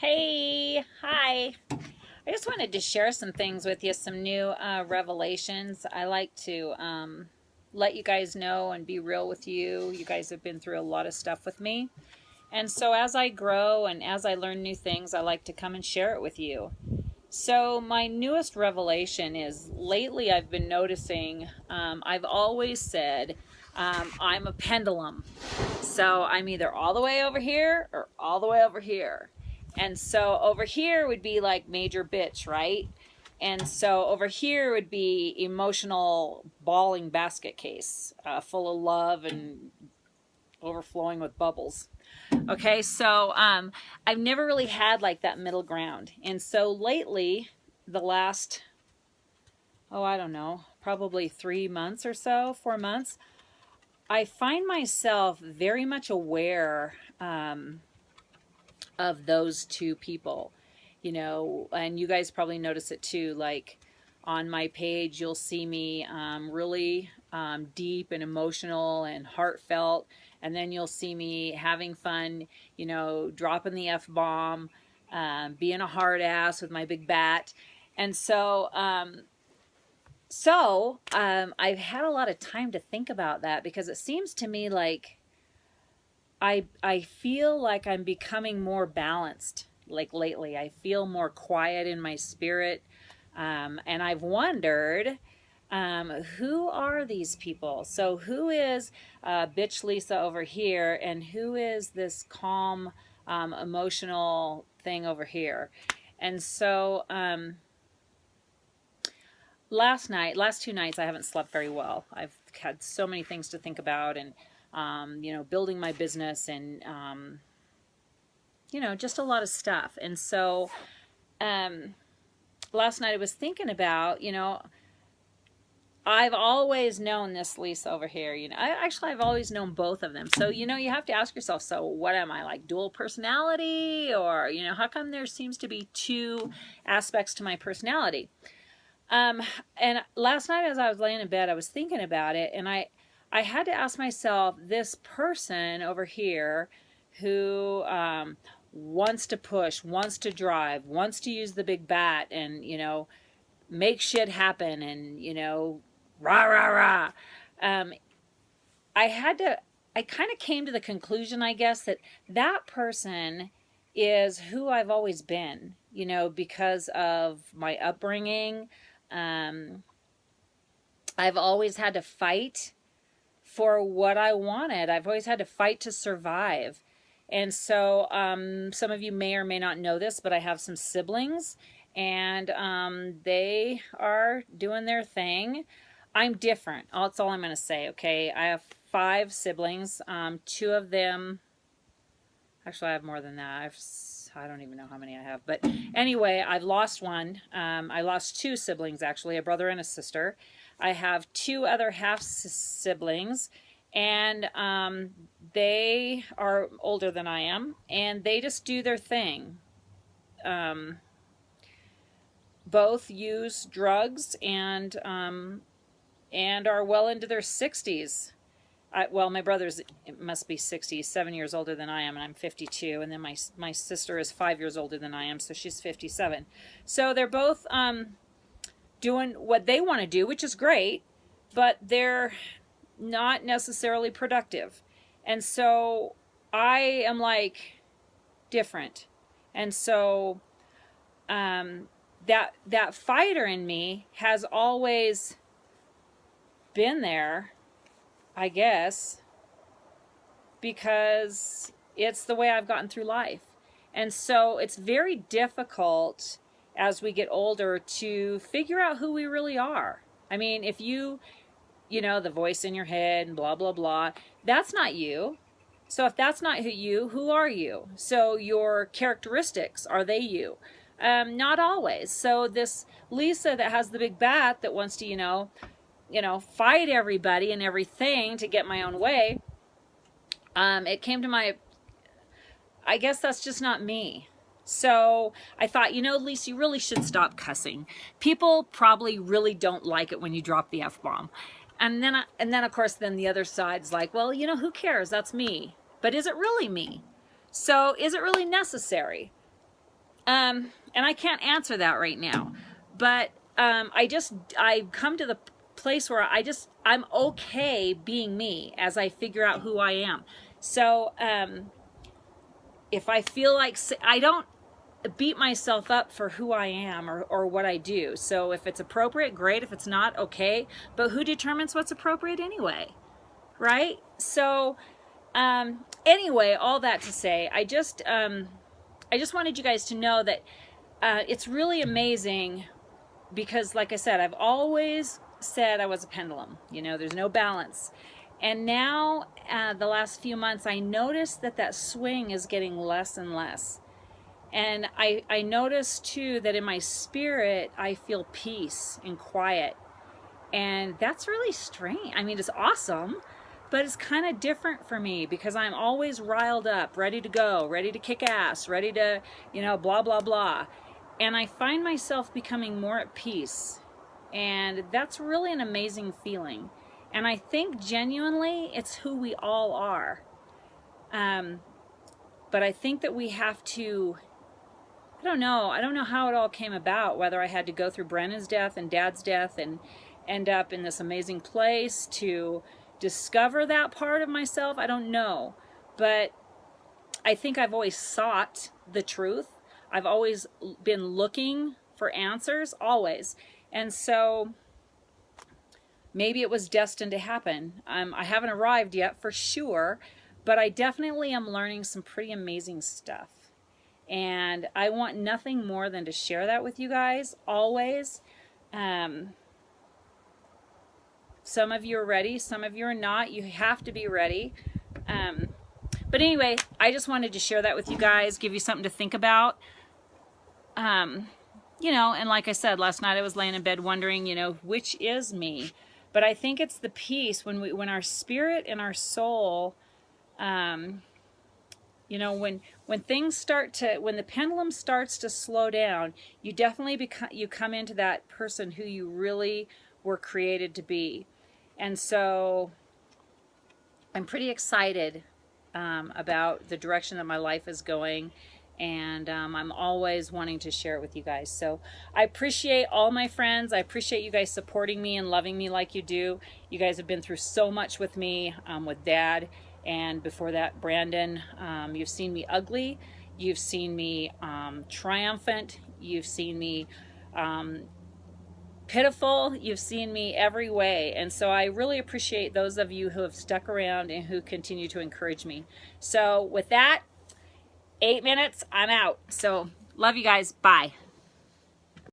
Hey, hi. I just wanted to share some things with you, some new revelations. I like to let you guys know and be real with you. You guys have been through a lot of stuff with me. And so as I grow and as I learn new things, I like to come and share it with you. So, my newest revelation is lately I've been noticing, I've always said I'm a pendulum. So I'm either all the way over here or all the way over here. And so over here would be like major bitch, right? And so over here would be emotional bawling basket case, full of love and overflowing with bubbles. Okay, so I've never really had like that middle ground. And so lately, the last, I don't know, probably 3 months or so, 4 months, I find myself very much aware of those two people, and you guys probably notice it too. Like on my page, you'll see me really deep and emotional and heartfelt, and then you'll see me having fun, dropping the F bomb, being a hard ass with my big bat. And I've had a lot of time to think about that because it seems to me like I feel like I'm becoming more balanced. Like lately, I feel more quiet in my spirit, and I've wondered, who are these people? So who is bitch Lisa over here, and who is this calm, emotional thing over here? And so last 2 nights, I haven't slept very well. I've had so many things to think about, and building my business, and just a lot of stuff. And so last night I was thinking about, I've always known this Lisa over here. I've always known both of them. So, you have to ask yourself, so what am I, like dual personality? Or, how come there seems to be two aspects to my personality? And last night as I was laying in bed, I was thinking about it, and I had to ask myself, this person over here who wants to push, wants to drive, wants to use the big bat and, make shit happen and, rah, rah, rah. Um, I kind of came to the conclusion, I guess, that that person is who I've always been, because of my upbringing. Um, I've always had to fight for what I wanted. I've always had to fight to survive. And so some of you may or may not know this, but I have some siblings, and they are doing their thing. I'm different. That's all I'm going to say, okay? I have 5 siblings. Two of them, actually, I have more than that. I don't even know how many I have. But anyway, I've lost one. I lost 2 siblings, actually, a brother and a sister. I have 2 other half siblings, and they are older than I am, and they just do their thing. Both use drugs and are well into their 60s. Well, my brother's must be 67 years older than I am, and I'm 52. And then my sister is 5 years older than I am, so she's 57. So they're both doing what they want to do, which is great, but they're not necessarily productive. And so I am like different. And so that fighter in me has always been there, I guess, because it's the way I've gotten through life. And so it's very difficult as we get older to figure out who we really are. I mean, if the voice in your head and blah, blah, blah, that's not you. So if that's not who are you? So your characteristics, are they you? Not always. So this Lisa that has the big bat that wants to, fight everybody and everything to get my own way, it came to I guess that's just not me. So I thought, Lisa, you really should stop cussing. People probably really don't like it when you drop the F-bomb. And then of course, then the other side's like, well, who cares? That's me. But is it really me? So is it really necessary? And I can't answer that right now, but I've come to the place where I'm okay being me as I figure out who I am. So if I feel like, I don't beat myself up for who I am or what I do. So if it's appropriate, great. If it's not, okay. But who determines what's appropriate anyway? Right? So anyway, all that to say, I just wanted you guys to know that it's really amazing because, like I said, I've always said I was a pendulum. You know, there's no balance. And now, the last few months, I noticed that swing is getting less and less. And I noticed too that in my spirit, I feel peace and quiet. And that's really strange. I mean, it's awesome, but it's kind of different for me because I'm always riled up, ready to go, ready to kick ass, ready to, you know, blah, blah, blah. And I find myself becoming more at peace. And that's really an amazing feeling. And I think genuinely it's who we all are. But I think that we have to, I don't know how it all came about, whether I had to go through Brennan's death and Dad's death and end up in this amazing place to discover that part of myself. I don't know. But I think I've always sought the truth. I've always been looking for answers, always. And so maybe it was destined to happen. I haven't arrived yet for sure, but I definitely am learning some pretty amazing stuff. And I want nothing more than to share that with you guys, always. Some of you are ready, some of you are not. You have to be ready. But anyway, I just wanted to share that with you guys, give you something to think about. You know, and like I said, last night I was laying in bed wondering, you know, which is me? But I think it's the peace when our spirit and our soul, you know, when things start to, when the pendulum starts to slow down, you definitely come into that person who you really were created to be. And so I'm pretty excited about the direction that my life is going. And I'm always wanting to share it with you guys. So I appreciate all my friends. I appreciate you guys supporting me and loving me like you do. You guys have been through so much with me, with Dad. And before that, Brandon. You've seen me ugly. You've seen me triumphant. You've seen me pitiful. You've seen me every way. And so I really appreciate those of you who have stuck around and who continue to encourage me. So with that, 8 minutes, I'm out. So love you guys. Bye.